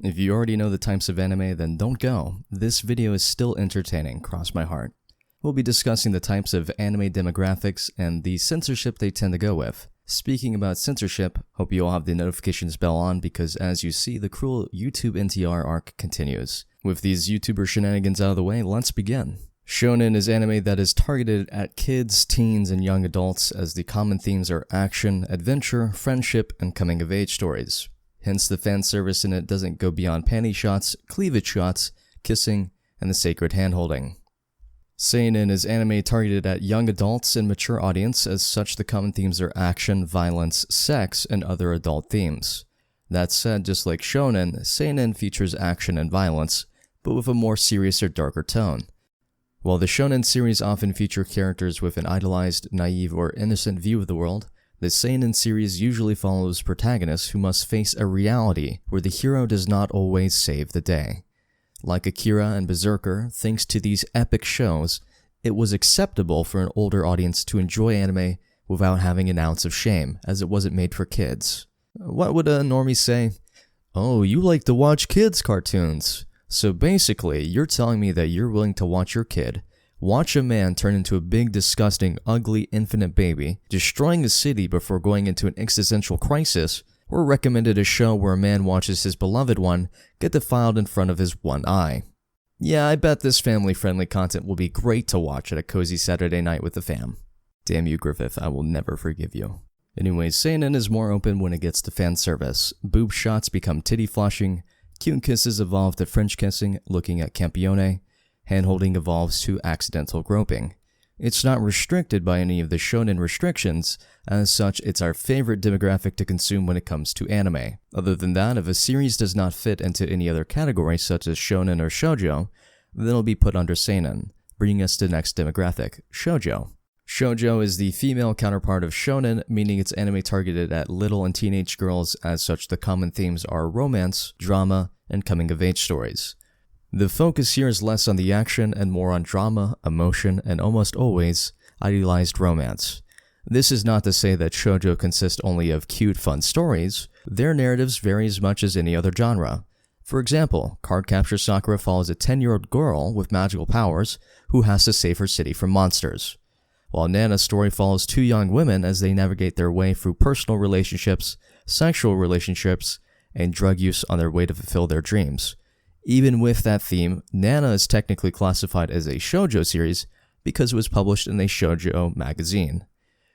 If you already know the types of anime, then don't go. This video is still entertaining, cross my heart. We'll be discussing the types of anime demographics and the censorship they tend to go with. Speaking about censorship, hope you all have the notifications bell on because as you see, the cruel YouTube NTR arc continues. With these YouTuber shenanigans out of the way, let's begin. Shonen is anime that is targeted at kids, teens, and young adults as the common themes are action, adventure, friendship, and coming-of-age stories. Hence, the fan service in it doesn't go beyond panty shots, cleavage shots, kissing, and the sacred hand-holding. Seinen is anime targeted at young adults and mature audience, as such the common themes are action, violence, sex, and other adult themes. That said, just like shonen, seinen features action and violence, but with a more serious or darker tone. While the shonen series often feature characters with an idealized, naive, or innocent view of the world, the seinen series usually follows protagonists who must face a reality where the hero does not always save the day. Like Akira and Berserker, thanks to these epic shows, it was acceptable for an older audience to enjoy anime without having an ounce of shame, as it wasn't made for kids. What would a normie say? Oh, you like to watch kids' cartoons. So basically, you're telling me that you're willing to watch your kid watch a man turn into a big, disgusting, ugly, infinite baby, destroying a city before going into an existential crisis, or recommended a show where a man watches his beloved one get defiled in front of his one eye. Yeah, I bet this family-friendly content will be great to watch at a cozy Saturday night with the fam. Damn you, Griffith, I will never forgive you. Anyways, seinen is more open when it gets to fan service. Boob shots become titty flashing, cute kisses evolve to French kissing, looking at campione, hand-holding evolves to accidental groping. It's not restricted by any of the shonen restrictions, as such it's our favorite demographic to consume when it comes to anime. Other than that, if a series does not fit into any other category such as shonen or shoujo, then it'll be put under seinen, bringing us to the next demographic, shoujo. Shoujo is the female counterpart of shonen, meaning it's anime targeted at little and teenage girls, as such the common themes are romance, drama, and coming-of-age stories. The focus here is less on the action and more on drama, emotion, and almost always, idealized romance. This is not to say that shoujo consists only of cute, fun stories. Their narratives vary as much as any other genre. For example, Cardcaptor Sakura follows a 10-year-old girl with magical powers who has to save her city from monsters, while Nana's story follows two young women as they navigate their way through personal relationships, sexual relationships, and drug use on their way to fulfill their dreams. Even with that theme, Nana is technically classified as a shoujo series because it was published in a shoujo magazine.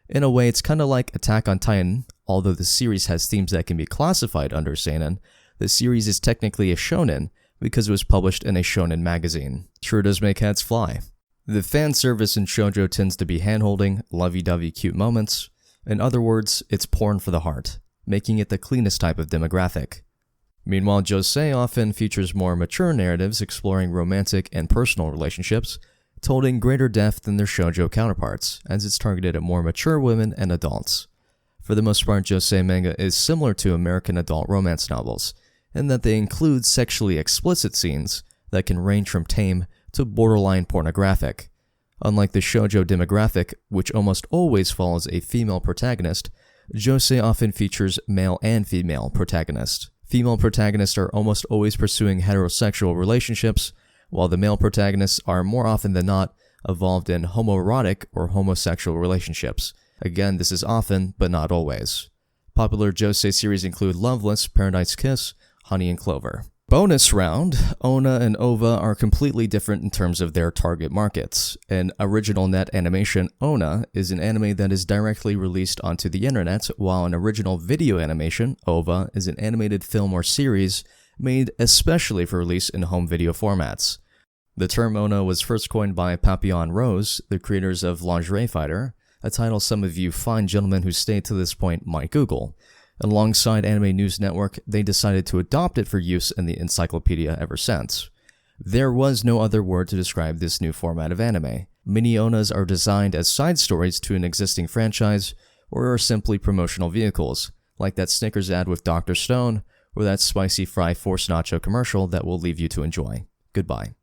In a way, it's kinda like Attack on Titan. Although the series has themes that can be classified under seinen, the series is technically a shonen because it was published in a shonen magazine. Sure does make heads fly. The fan service in shoujo tends to be hand-holding, lovey-dovey cute moments. In other words, it's porn for the heart, making it the cleanest type of demographic. Meanwhile, josei often features more mature narratives exploring romantic and personal relationships, told in greater depth than their shoujo counterparts, as it's targeted at more mature women and adults. For the most part, josei manga is similar to American adult romance novels, in that they include sexually explicit scenes that can range from tame to borderline pornographic. Unlike the shoujo demographic, which almost always follows a female protagonist, josei often features male and female protagonists. Female protagonists are almost always pursuing heterosexual relationships, while the male protagonists are more often than not involved in homoerotic or homosexual relationships. Again, this is often, but not always. Popular josei series include Loveless, Paradise Kiss, Honey and Clover. Bonus round, Onna and Ova are completely different in terms of their target markets. In original net animation, Onna is an anime that is directly released onto the internet, while an original video animation, Ova, is an animated film or series made especially for release in home video formats. The term Onna was first coined by Papillon Rose, the creators of Lingerie Fighter, a title some of you fine gentlemen who stayed to this point might Google. Alongside Anime News Network, they decided to adopt it for use in the encyclopedia ever since. There was no other word to describe this new format of anime. Mini Onnas are designed as side stories to an existing franchise, or are simply promotional vehicles, like that Snickers ad with Dr. Stone, or that spicy fry force nacho commercial that we'll leave you to enjoy. Goodbye.